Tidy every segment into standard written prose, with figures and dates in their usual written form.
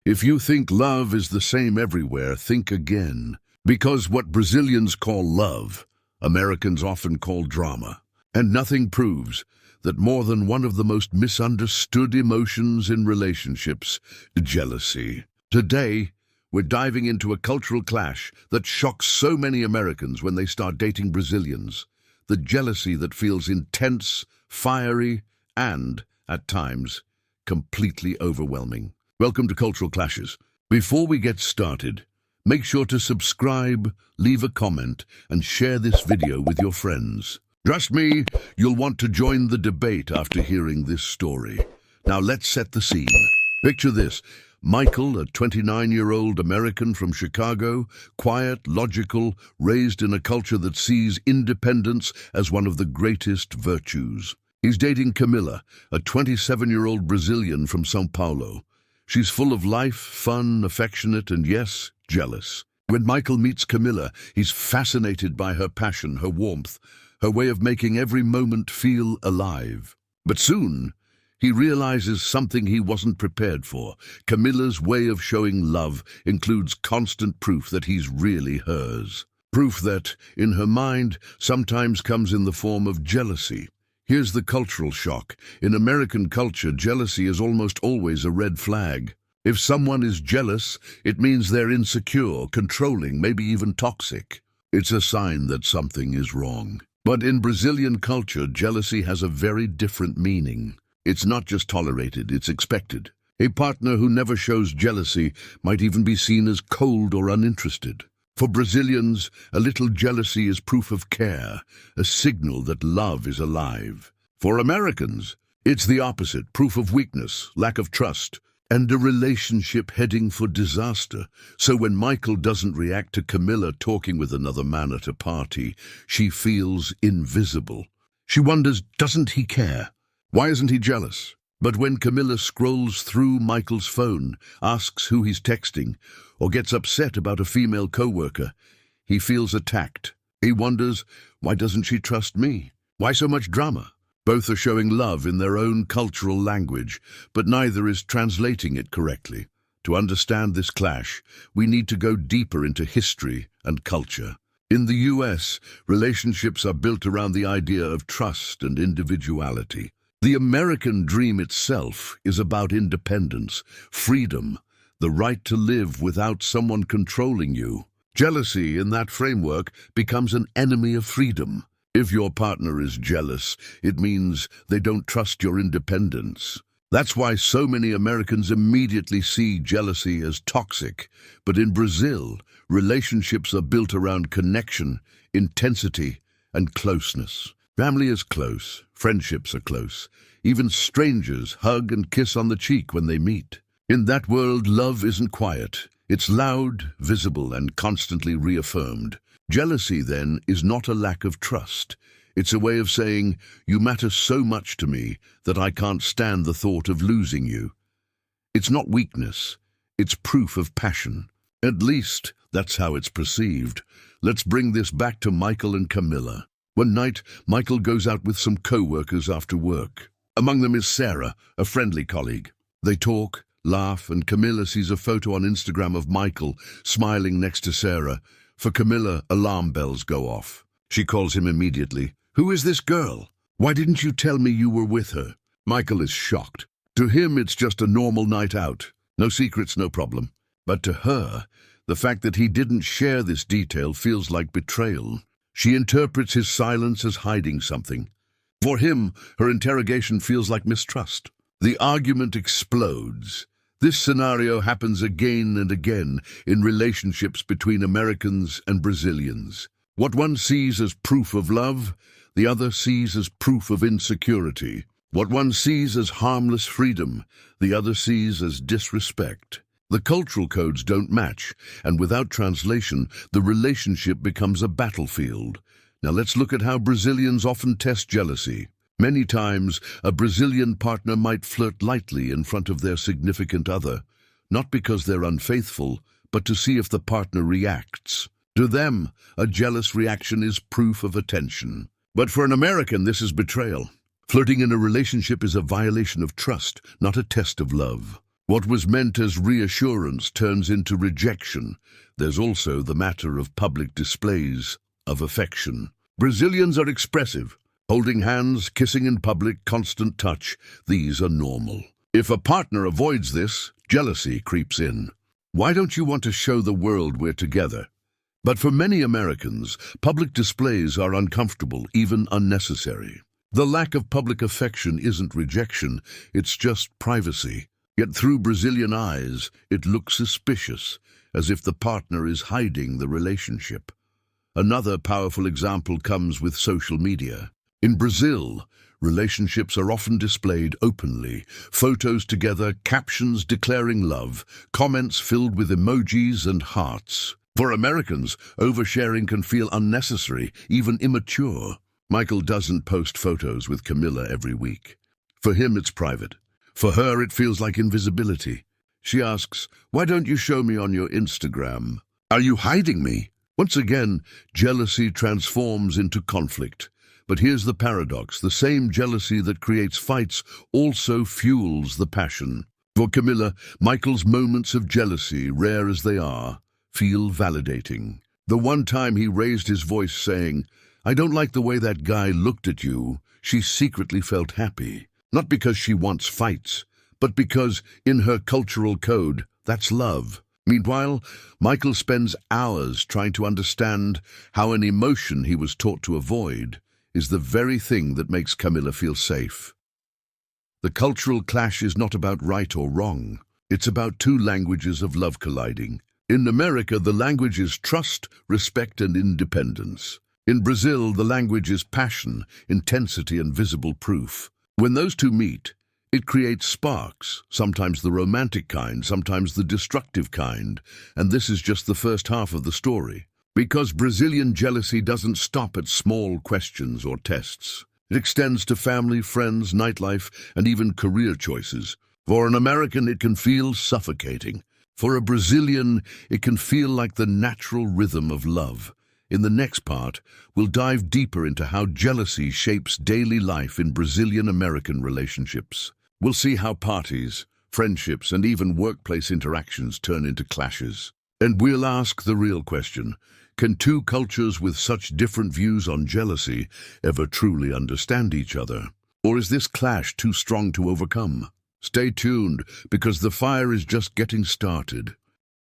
If you think love is the same everywhere, think again. Because what Brazilians call love, Americans often call drama. And nothing proves that more than one of the most misunderstood emotions in relationships, jealousy. Today, we're diving into a cultural clash that shocks so many Americans when they start dating Brazilians. The jealousy that feels intense, fiery, and, at times, completely overwhelming. Welcome to Cultural Clashes. Before we get started, make sure to subscribe, leave a comment, and share this video with your friends. Trust me, you'll want to join the debate after hearing this story. Now let's set the scene. Picture this. Michael, a 29-year-old American from Chicago, quiet, logical, raised in a culture that sees independence as one of the greatest virtues. He's dating Camila, a 27-year-old Brazilian from São Paulo. She's full of life, fun, affectionate, and yes, jealous. When Michael meets Camila, he's fascinated by her passion, her warmth, her way of making every moment feel alive. But soon, he realizes something he wasn't prepared for. Camila's way of showing love includes constant proof that he's really hers. Proof that, in her mind, sometimes comes in the form of jealousy. Here's the cultural shock. In American culture, jealousy is almost always a red flag. If someone is jealous, it means they're insecure, controlling, maybe even toxic. It's a sign that something is wrong. But in Brazilian culture, jealousy has a very different meaning. It's not just tolerated, it's expected. A partner who never shows jealousy might even be seen as cold or uninterested. For Brazilians, a little jealousy is proof of care, a signal that love is alive. For Americans, it's the opposite, proof of weakness, lack of trust, and a relationship heading for disaster. So when Michael doesn't react to Camila talking with another man at a party, she feels invisible. She wonders, doesn't he care? Why isn't he jealous? But when Camila scrolls through Michael's phone, asks who he's texting, or gets upset about a female co-worker, he feels attacked. He wonders, why doesn't she trust me? Why so much drama? Both are showing love in their own cultural language, but neither is translating it correctly. To understand this clash, we need to go deeper into history and culture. In the US, relationships are built around the idea of trust and individuality. The American dream itself is about independence, freedom, the right to live without someone controlling you. Jealousy in that framework becomes an enemy of freedom. If your partner is jealous, it means they don't trust your independence. That's why so many Americans immediately see jealousy as toxic. But in Brazil, relationships are built around connection, intensity, and closeness. Family is close, friendships are close. Even strangers hug and kiss on the cheek when they meet. In that world, love isn't quiet. It's loud, visible, and constantly reaffirmed. Jealousy, then, is not a lack of trust. It's a way of saying, you matter so much to me that I can't stand the thought of losing you. It's not weakness. It's proof of passion. At least, that's how it's perceived. Let's bring this back to Michael and Camila. One night, Michael goes out with some co-workers after work. Among them is Sarah, a friendly colleague. They talk, laugh, and Camila sees a photo on Instagram of Michael smiling next to Sarah. For Camila, alarm bells go off. She calls him immediately. Who is this girl? Why didn't you tell me you were with her? Michael is shocked. To him, it's just a normal night out. No secrets, no problem. But to her, the fact that he didn't share this detail feels like betrayal. She interprets his silence as hiding something. For him, her interrogation feels like mistrust. The argument explodes. This scenario happens again and again in relationships between Americans and Brazilians. What one sees as proof of love, the other sees as proof of insecurity. What one sees as harmless freedom, the other sees as disrespect. The cultural codes don't match, and without translation, the relationship becomes a battlefield. Now let's look at how Brazilians often test jealousy. Many times, a Brazilian partner might flirt lightly in front of their significant other, not because they're unfaithful, but to see if the partner reacts. To them, a jealous reaction is proof of attention. But for an American, this is betrayal. Flirting in a relationship is a violation of trust, not a test of love. What was meant as reassurance turns into rejection. There's also the matter of public displays of affection. Brazilians are expressive. Holding hands, kissing in public, constant touch, these are normal. If a partner avoids this, jealousy creeps in. Why don't you want to show the world we're together? But for many Americans, public displays are uncomfortable, even unnecessary. The lack of public affection isn't rejection, it's just privacy. Yet through Brazilian eyes, it looks suspicious, as if the partner is hiding the relationship. Another powerful example comes with social media. In Brazil, relationships are often displayed openly, photos together, captions declaring love, comments filled with emojis and hearts. For Americans, oversharing can feel unnecessary, even immature. Michael doesn't post photos with Camilla every week. For him, it's private. For her, it feels like invisibility. She asks, "Why don't you show me on your Instagram? Are you hiding me?" Once again, jealousy transforms into conflict. But here's the paradox. The same jealousy that creates fights also fuels the passion. For Camilla, Michael's moments of jealousy, rare as they are, feel validating. The one time he raised his voice saying, "I don't like the way that guy looked at you," she secretly felt happy. Not because she wants fights, but because, in her cultural code, that's love. Meanwhile, Michael spends hours trying to understand how an emotion he was taught to avoid is the very thing that makes Camilla feel safe. The cultural clash is not about right or wrong. It's about two languages of love colliding. In America, the language is trust, respect, and independence. In Brazil, the language is passion, intensity, and visible proof. When those two meet, it creates sparks, sometimes the romantic kind, sometimes the destructive kind, and this is just the first half of the story. Because Brazilian jealousy doesn't stop at small questions or tests. It extends to family, friends, nightlife, and even career choices. For an American, it can feel suffocating. For a Brazilian, it can feel like the natural rhythm of love. In the next part, we'll dive deeper into how jealousy shapes daily life in Brazilian-American relationships. We'll see how parties, friendships, and even workplace interactions turn into clashes. And we'll ask the real question: can two cultures with such different views on jealousy ever truly understand each other? Or is this clash too strong to overcome? Stay tuned, because the fire is just getting started.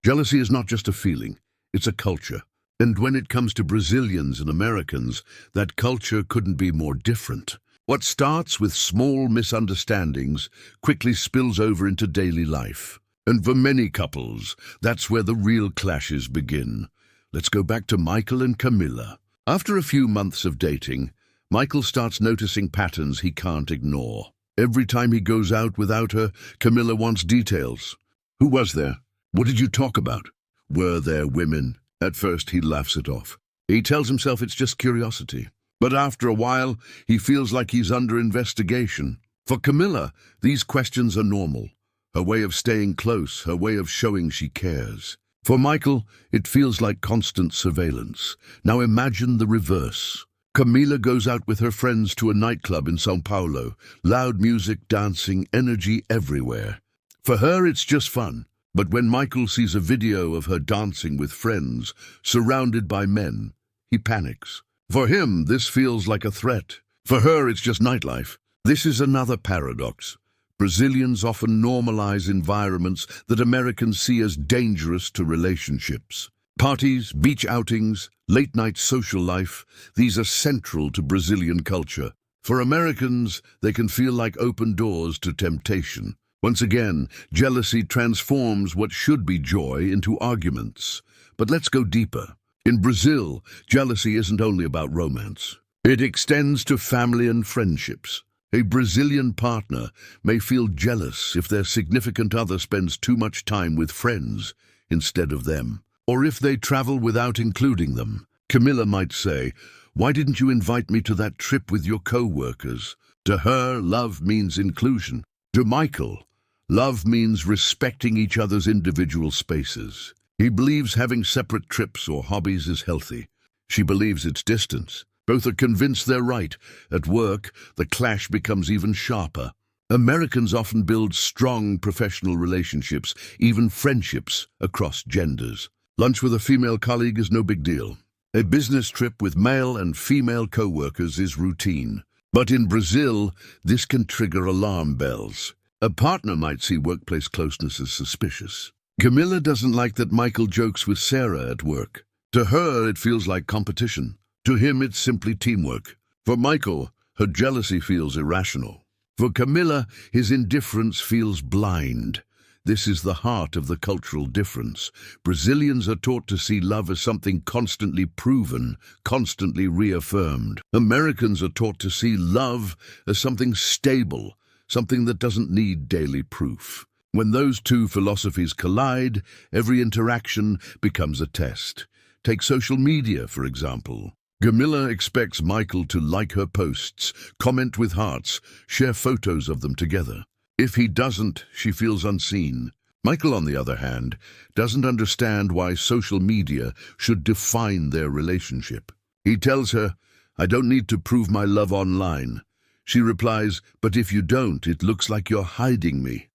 Jealousy is not just a feeling, it's a culture. And when it comes to Brazilians and Americans, that culture couldn't be more different. What starts with small misunderstandings quickly spills over into daily life. And for many couples, that's where the real clashes begin. Let's go back to Michael and Camilla. After a few months of dating, Michael starts noticing patterns he can't ignore. Every time he goes out without her, Camilla wants details. Who was there? What did you talk about? Were there women? At first, he laughs it off. He tells himself it's just curiosity. But after a while, he feels like he's under investigation. For Camilla, these questions are normal. Her way of staying close, her way of showing she cares. For Michael, it feels like constant surveillance. Now imagine the reverse. Camila goes out with her friends to a nightclub in São Paulo. Loud music, dancing, energy everywhere. For her, it's just fun. But when Michael sees a video of her dancing with friends, surrounded by men, he panics. For him, this feels like a threat. For her, it's just nightlife. This is another paradox. Brazilians often normalize environments that Americans see as dangerous to relationships. Parties, beach outings, late-night social life, these are central to Brazilian culture. For Americans, they can feel like open doors to temptation. Once again, jealousy transforms what should be joy into arguments. But let's go deeper. In Brazil, jealousy isn't only about romance. It extends to family and friendships. A Brazilian partner may feel jealous if their significant other spends too much time with friends instead of them, or if they travel without including them. Camilla might say, "Why didn't you invite me to that trip with your co-workers?" To her, love means inclusion. To Michael, love means respecting each other's individual spaces. He believes having separate trips or hobbies is healthy. She believes it's distance. Both are convinced they're right. At work, the clash becomes even sharper. Americans often build strong professional relationships, even friendships, across genders. Lunch with a female colleague is no big deal. A business trip with male and female co-workers is routine. But in Brazil, this can trigger alarm bells. A partner might see workplace closeness as suspicious. Camilla doesn't like that Michael jokes with Sarah at work. To her, it feels like competition. To him, it's simply teamwork. For Michael, her jealousy feels irrational. For Camilla, his indifference feels blind. This is the heart of the cultural difference. Brazilians are taught to see love as something constantly proven, constantly reaffirmed. Americans are taught to see love as something stable, something that doesn't need daily proof. When those two philosophies collide, every interaction becomes a test. Take social media, for example. Camilla expects Michael to like her posts, comment with hearts, share photos of them together. If he doesn't, she feels unseen. Michael, on the other hand, doesn't understand why social media should define their relationship. He tells her, "I don't need to prove my love online." She replies, "But if you don't, it looks like you're hiding me."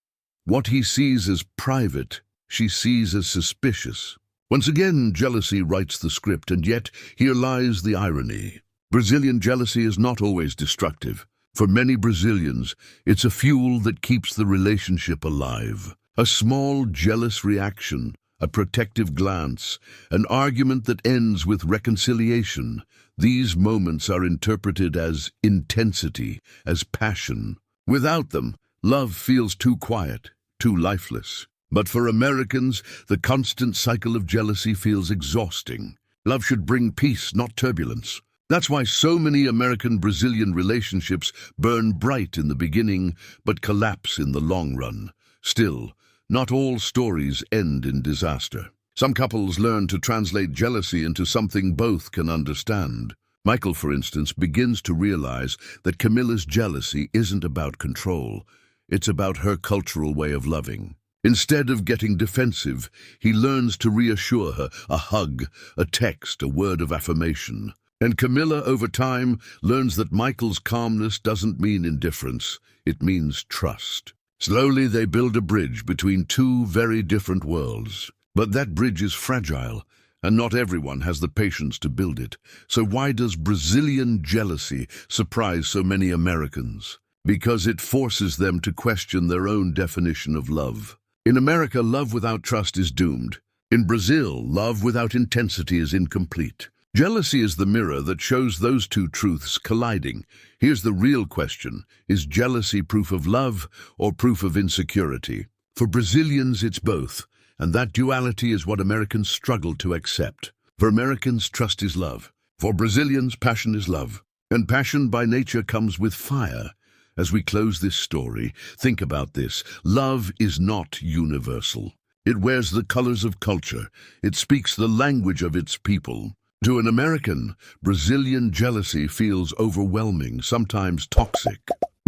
What he sees as private, she sees as suspicious. Once again, jealousy writes the script, and yet here lies the irony. Brazilian jealousy is not always destructive. For many Brazilians, it's a fuel that keeps the relationship alive. A small, jealous reaction, a protective glance, an argument that ends with reconciliation. These moments are interpreted as intensity, as passion. Without them, love feels too quiet, too lifeless. But for Americans, the constant cycle of jealousy feels exhausting. Love should bring peace, not turbulence. That's why so many American-Brazilian relationships burn bright in the beginning, but collapse in the long run. Still, not all stories end in disaster. Some couples learn to translate jealousy into something both can understand. Michael, for instance, begins to realize that Camilla's jealousy isn't about control. It's about her cultural way of loving. Instead of getting defensive, he learns to reassure her, a hug, a text, a word of affirmation. And Camilla, over time, learns that Michael's calmness doesn't mean indifference, it means trust. Slowly they build a bridge between two very different worlds. But that bridge is fragile, and not everyone has the patience to build it. So why does Brazilian jealousy surprise so many Americans? Because it forces them to question their own definition of love. In America, love without trust is doomed. In Brazil, love without intensity is incomplete. Jealousy is the mirror that shows those two truths colliding. Here's the real question. Is jealousy proof of love or proof of insecurity? For Brazilians, it's both, and that duality is what Americans struggle to accept. For Americans, trust is love. For Brazilians, passion is love. And passion by nature comes with fire. As we close this story, think about this. Love is not universal. It wears the colors of culture. It speaks the language of its people. To an American, Brazilian jealousy feels overwhelming, sometimes toxic.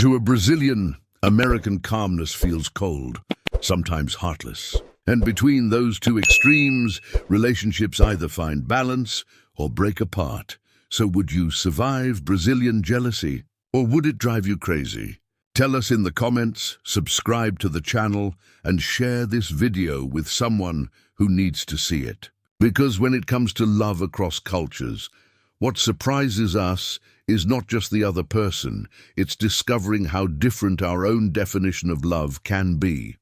To a Brazilian, American calmness feels cold, sometimes heartless. And between those two extremes, relationships either find balance or break apart. So would you survive Brazilian jealousy, or would it drive you crazy? Tell us in the comments, subscribe to the channel, and share this video with someone who needs to see it. Because when it comes to love across cultures, what surprises us is not just the other person, it's discovering how different our own definition of love can be.